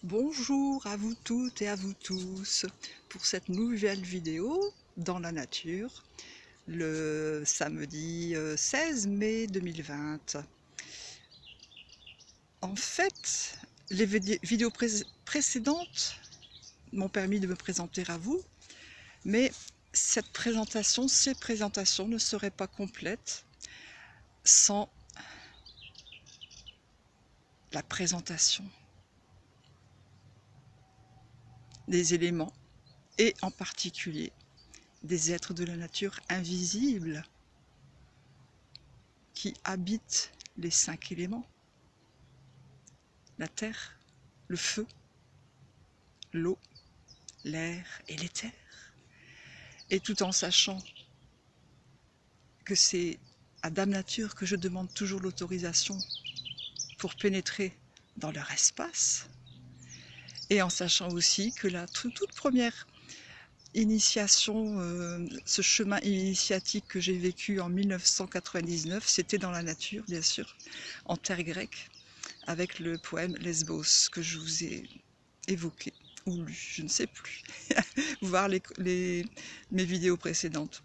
Bonjour à vous toutes et à vous tous pour cette nouvelle vidéo dans la nature, le samedi 16 mai 2020. En fait, les vidéos précédentes m'ont permis de me présenter à vous, mais ces présentations ne seraient pas complètes sans la présentation des éléments et en particulier des êtres de la nature invisibles qui habitent les 5 éléments, la terre, le feu, l'eau, l'air et l'éther. Et tout en sachant que c'est à Dame Nature que je demande toujours l'autorisation pour pénétrer dans leur espace, et en sachant aussi que la toute première initiation, ce chemin initiatique que j'ai vécu en 1999, c'était dans la nature, bien sûr, en terre grecque, avec le poème Lesbos que je vous ai évoqué ou lu, je ne sais plus, voir mes vidéos précédentes.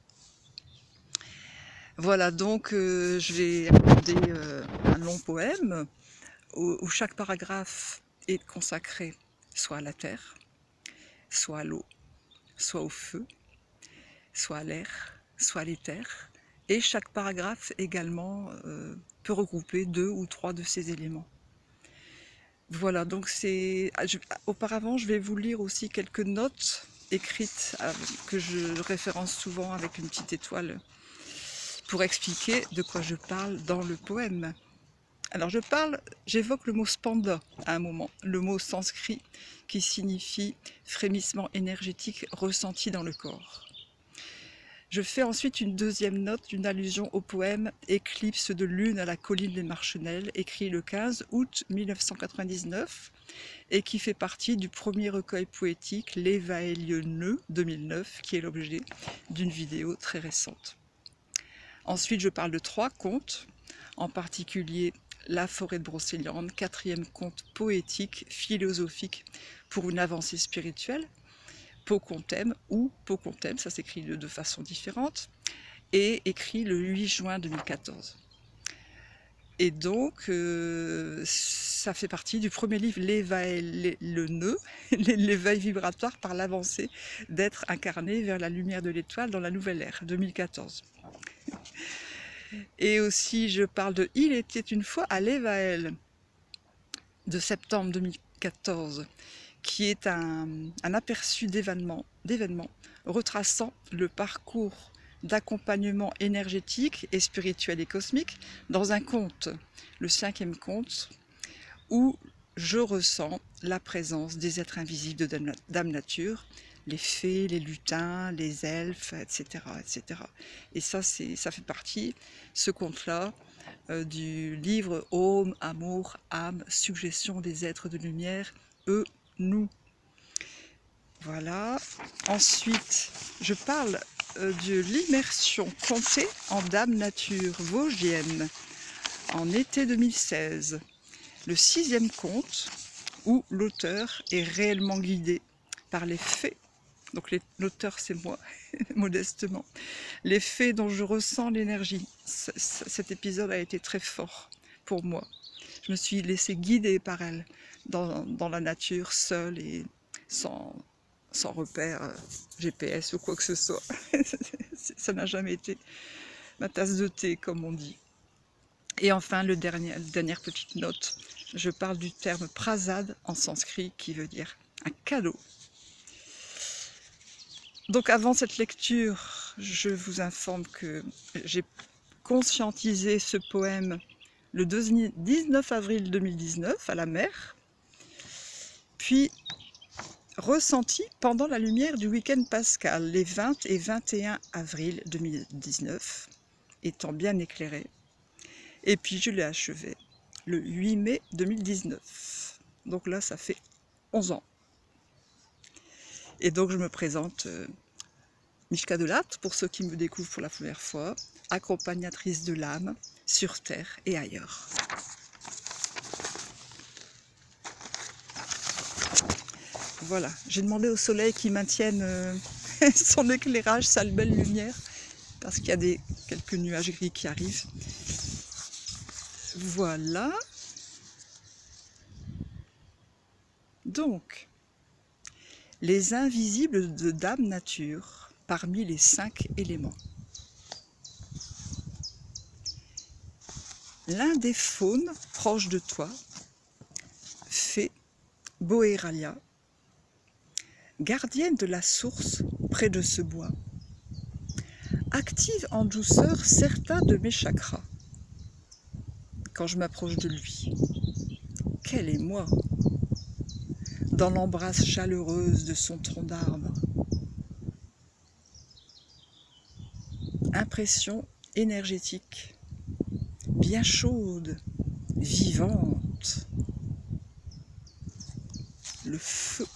Voilà, donc je vais aborder un long poème où chaque paragraphe est consacré soit à la terre, soit à l'eau, soit au feu, soit à l'air, soit à l'éther, et chaque paragraphe également peut regrouper 2 ou 3 de ces éléments. Voilà, donc auparavant je vais vous lire aussi quelques notes écrites que je référence souvent avec une petite étoile pour expliquer de quoi je parle dans le poème. Alors j'évoque le mot spanda à un moment, le mot sanskrit qui signifie frémissement énergétique ressenti dans le corps. Je fais ensuite une deuxième note d'une allusion au poème Éclipse de lune à la colline des Marchenelles, écrit le 15 août 1999, et qui fait partie du premier recueil poétique L'Évaëlieneux 2009, qui est l'objet d'une vidéo très récente. Ensuite, je parle de 3 contes, en particulier La forêt de Brocéliande, 4e conte poétique, philosophique pour une avancée spirituelle, Pocontème ou Pocontème, ça s'écrit de 2 façons différentes, et écrit le 8 juin 2014. Et donc, ça fait partie du premier livre, l'éveil vibratoire par l'avancée d'être incarné vers la lumière de l'étoile dans la nouvelle ère, 2014. Et aussi, je parle de Il était une fois à l'Évaël, de septembre 2014, qui est un aperçu d'événements retraçant le parcours d'accompagnement énergétique et spirituel et cosmique dans un conte, le 5e conte, où je ressens la présence des êtres invisibles de Dame Nature, les fées, les lutins, les elfes, etc. etc. Et ça fait partie, ce conte-là, du livre Home, Amour, âme, suggestion des êtres de lumière, eux, nous. Voilà. Ensuite, je parle de l'immersion contée en Dame Nature vosgienne en été 2016. Le 6e conte où l'auteur est réellement guidé par les fées. Donc l'auteur, c'est moi, modestement. Les fées dont je ressens l'énergie. Cet épisode a été très fort pour moi. Je me suis laissée guider par elles dans la nature, seule et sans repère GPS ou quoi que ce soit. Ça n'a jamais été ma tasse de thé, comme on dit. Et enfin, la dernière petite note, je parle du terme prasad en sanskrit qui veut dire un cadeau. Donc avant cette lecture, je vous informe que j'ai conscientisé ce poème le 19 avril 2019 à la mer, puis ressenti pendant la lumière du week-end pascal, les 20 et 21 avril 2019, étant bien éclairé. Et puis je l'ai achevé le 8 mai 2019. Donc là, ça fait 11 ans. Et donc je me présente Mishka Delatte, pour ceux qui me découvrent pour la première fois, accompagnatrice de l'âme sur Terre et ailleurs. Voilà, j'ai demandé au soleil qu'il maintienne son éclairage, sa belle lumière, parce qu'il y a quelques nuages gris qui arrivent. Voilà. Donc, les invisibles de Dame Nature, parmi les 5 éléments. L'un des faunes proches de toi, fée Boéralia, gardienne de la source près de ce bois, active en douceur certains de mes chakras. Quand je m'approche de lui, quel émoi dans l'embrasse chaleureuse de son tronc d'arbre. Impression énergétique, bien chaude, vivante. Le feu.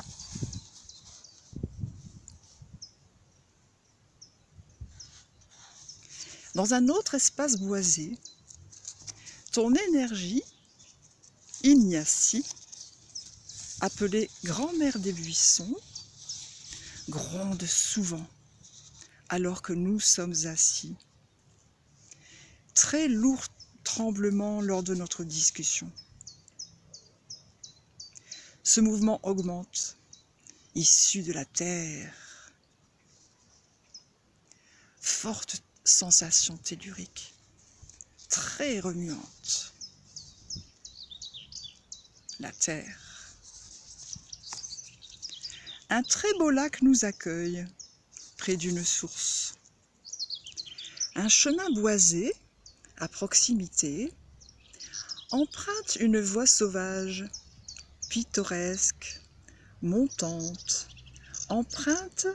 Dans un autre espace boisé, ton énergie, Ignacie, appelée grand-mère des buissons, gronde souvent alors que nous sommes assis. Très lourd tremblement lors de notre discussion. Ce mouvement augmente, issu de la terre. Forte sensation tellurique, très remuante. La terre. Un très beau lac nous accueille, près d'une source. Un chemin boisé, à proximité, emprunte une voie sauvage, pittoresque, montante, empreinte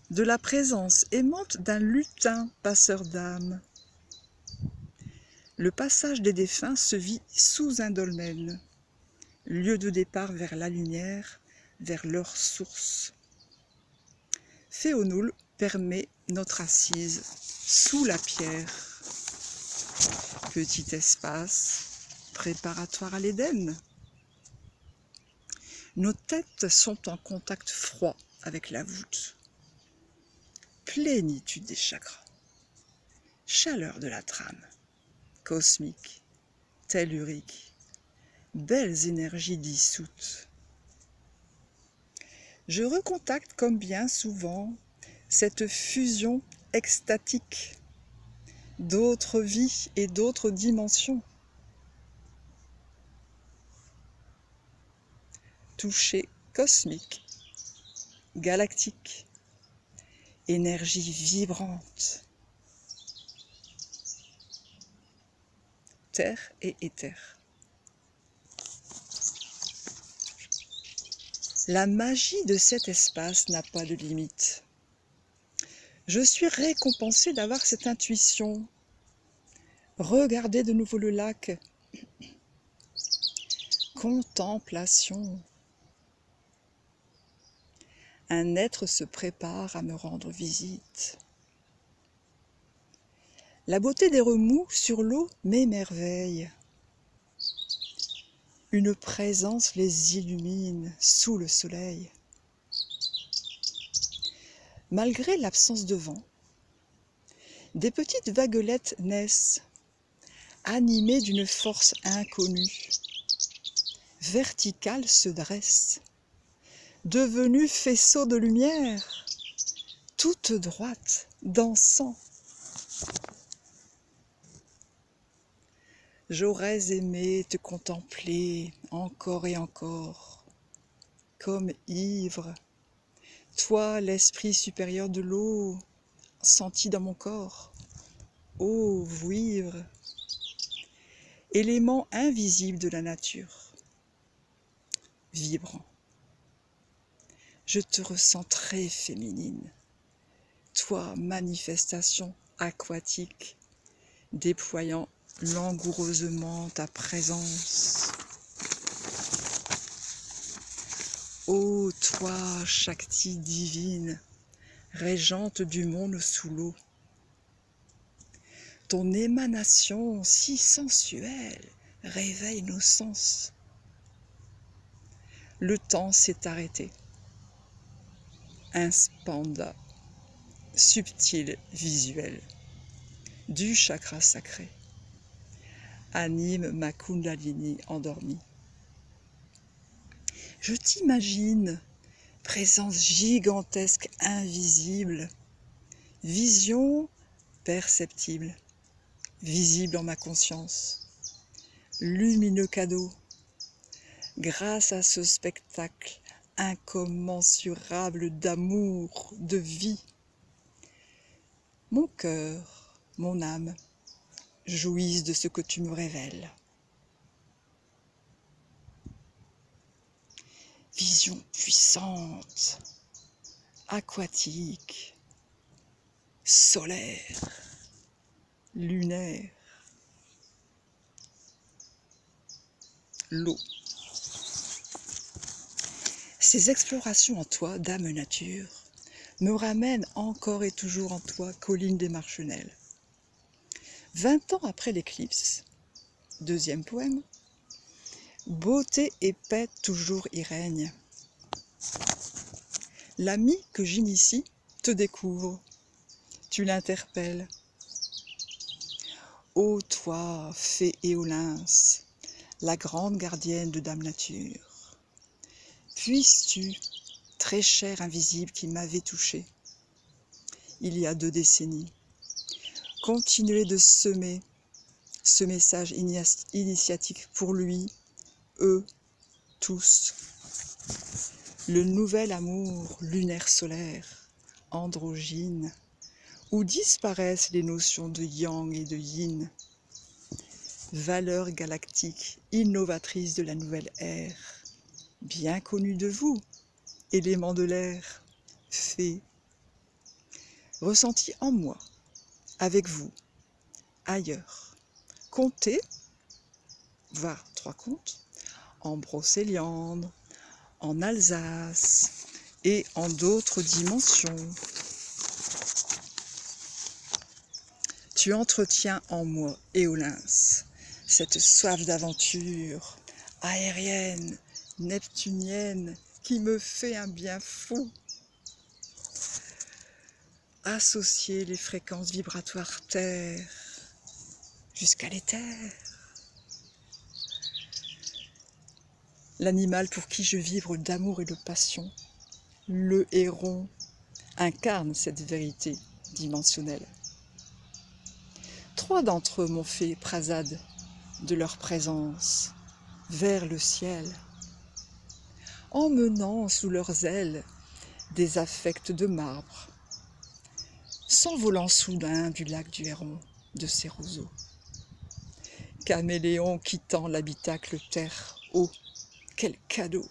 de la présence aimante d'un lutin passeur d'âme. Le passage des défunts se vit sous un dolmen, lieu de départ vers la lumière, vers leur source. Féonoul permet notre assise sous la pierre. Petit espace préparatoire à l'Éden. Nos têtes sont en contact froid avec la voûte. Plénitude des chakras. Chaleur de la trame. Cosmique, tellurique. Belles énergies dissoutes. Je recontacte comme bien souvent cette fusion extatique d'autres vies et d'autres dimensions. Toucher cosmique, galactique, énergie vibrante, terre et éther. La magie de cet espace n'a pas de limite. Je suis récompensée d'avoir cette intuition. Regardez de nouveau le lac. Contemplation. Un être se prépare à me rendre visite. La beauté des remous sur l'eau m'émerveille. Une présence les illumine sous le soleil. Malgré l'absence de vent, des petites vaguelettes naissent, animées d'une force inconnue. Verticales se dressent, devenues faisceaux de lumière, toutes droites, dansant. J'aurais aimé te contempler encore et encore, comme ivre, toi l'esprit supérieur de l'eau, senti dans mon corps, ô vouivre, élément invisible de la nature, vibrant. Je te ressens très féminine, toi manifestation aquatique, déployant langoureusement ta présence. Ô toi, Shakti divine, régente du monde sous l'eau, ton émanation si sensuelle réveille nos sens. Le temps s'est arrêté un spanda subtil visuel du chakra sacré anime ma Kundalini endormie. Je t'imagine, présence gigantesque invisible, vision perceptible, visible en ma conscience, lumineux cadeau, grâce à ce spectacle incommensurable d'amour, de vie. Mon cœur, mon âme, jouissent de ce que tu me révèles. Vision puissante, aquatique, solaire, lunaire, l'eau. Ces explorations en toi, d'âme nature, me ramènent encore et toujours en toi, colline des Marchenelles. 20 ans après l'éclipse, deuxième poème, beauté et paix toujours y règnent. L'ami que j'initie te découvre, tu l'interpelles. Ô toi, fée Éolins, la grande gardienne de Dame Nature, puisses-tu, très cher invisible qui m'avait touché, il y a 2 décennies, continuer de semer ce message initiatique pour lui, eux, tous. Le nouvel amour lunaire solaire, androgyne, où disparaissent les notions de yang et de yin, valeur galactique, innovatrice de la nouvelle ère, bien connue de vous, élément de l'air, fée, ressenti en moi, avec vous, ailleurs, comptez, voire 3 contes, en Brocéliande, en Alsace et en d'autres dimensions. Tu entretiens en moi, Éolins, cette soif d'aventure aérienne, neptunienne, qui me fait un bien fou. Associer les fréquences vibratoires terre jusqu'à l'éther. L'animal pour qui je vibre d'amour et de passion, le héron, incarne cette vérité dimensionnelle. 3 d'entre eux m'ont fait prasade de leur présence vers le ciel, emmenant sous leurs ailes des affects de marbre, s'envolant soudain du lac du Héron, de ses roseaux. Caméléon quittant l'habitacle terre-eau, quel cadeau!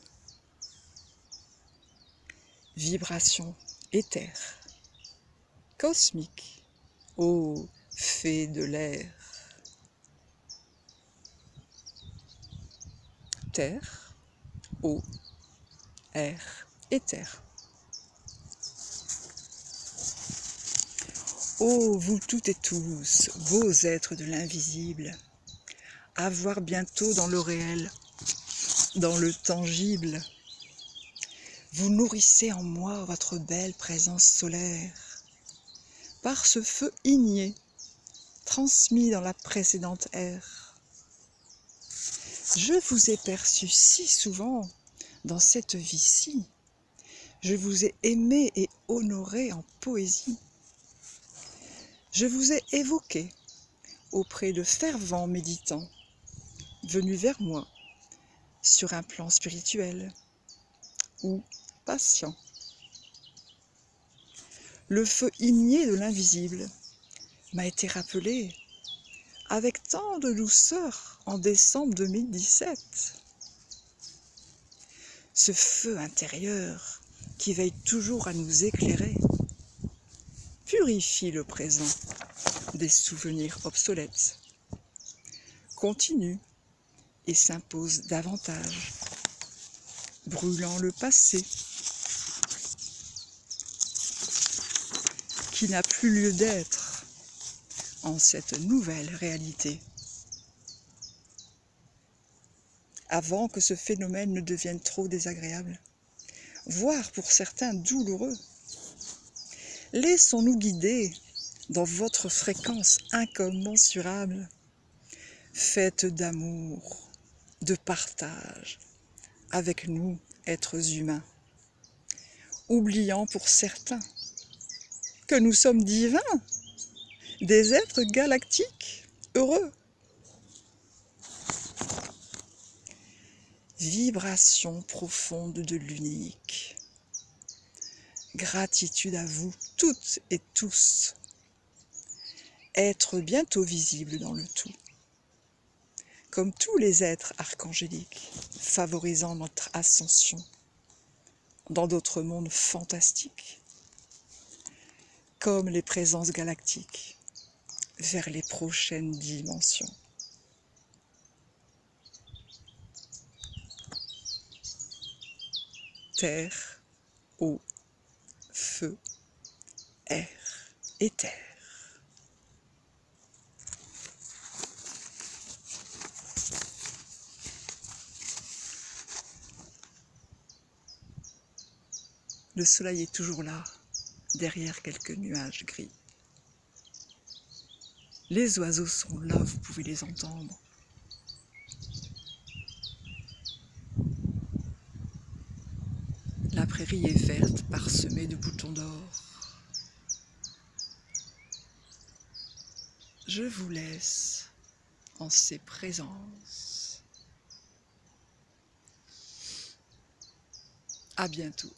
Vibration éther, cosmique, ô fée de l'air. Terre, eau, air, éther. Ô vous toutes et tous, beaux êtres de l'invisible, à voir bientôt dans le réel, dans le tangible. Vous nourrissez en moi votre belle présence solaire, par ce feu igné, transmis dans la précédente ère. Je vous ai perçu si souvent dans cette vie-ci, je vous ai aimé et honoré en poésie. Je vous ai évoqué auprès de fervents méditants, venus vers moi sur un plan spirituel ou patient. Le feu igné de l'invisible m'a été rappelé avec tant de douceur en décembre 2017. Ce feu intérieur qui veille toujours à nous éclairer purifie le présent des souvenirs obsolètes, continue et s'impose davantage, brûlant le passé qui n'a plus lieu d'être en cette nouvelle réalité. Avant que ce phénomène ne devienne trop désagréable, voire pour certains douloureux. Laissons-nous guider dans votre fréquence incommensurable, faite d'amour, de partage, avec nous, êtres humains, oubliant pour certains que nous sommes divins, des êtres galactiques, heureux. Vibration profonde de l'unique. Gratitude à vous toutes et tous. Être bientôt visible dans le tout. Comme tous les êtres archangéliques, favorisant notre ascension dans d'autres mondes fantastiques, comme les présences galactiques, vers les prochaines dimensions. Terre, eau, feu, air et terre. Le soleil est toujours là, derrière quelques nuages gris. Les oiseaux sont là, vous pouvez les entendre. La prairie est verte, parsemée de boutons d'or. Je vous laisse en ces présences. À bientôt.